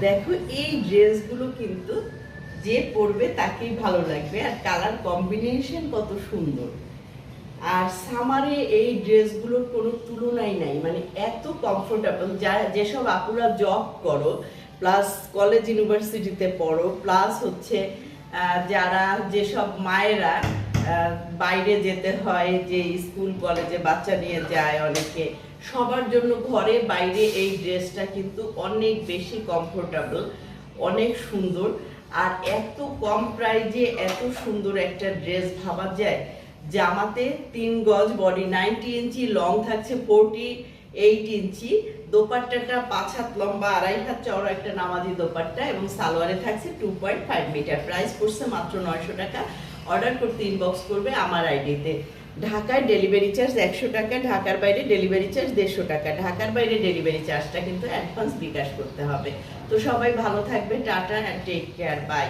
দেখো এই ড্রেসগুলো কিন্তু যে পরবে তাকেই ভালো লাগবে, আর কালার কম্বিনেশন কত সুন্দর। আর সামারে এই ড্রেসগুলোর কোনো তুলনাই নাই, মানে এত কমফোর্টেবল। যেসব আপুরা জব করো, প্লাস কলেজ ইউনিভার্সিটিতে পড়ো, প্লাস হচ্ছে যারা যেসব মায়েরা বাইরে যেতে হয়, যে স্কুল কলেজে বাচ্চা নিয়ে যায় অনেকে, সবার জন্য ঘরে বাইরে এই ড্রেসটা কিন্তু অনেক বেশি কমফোর্টেবল, অনেক সুন্দর। আর এত কম প্রাইজে এত সুন্দর একটা ড্রেস ভাবা যায়। জামাতে 3 গজ বডি, 90 ইঞ্চি, লং থাকছে 48 ইঞ্চি, দোপাট্টাটা 5 হাত লম্বা, 2.5 হাত চওড়া একটা নামাজি দোপাট্টা, এবং সালোয়ারে থাকছে 2.5 মিটার। প্রাইস পড়ছে মাত্র 900 টাকা। অর্ডার করতে ইনবক্স করবে আমার আইডিতে। ঢাকায় ডেলিভারি চার্জ 100 টাকা, ঢাকার বাইরে ডেলিভারি চার্জ 150 টাকা। ঢাকার বাইরে ডেলিভারি চার্জটা কিন্তু অ্যাডভান্স বিকাশ করতে হবে। তো সবাই ভালো থাকবে, tata and take care, by.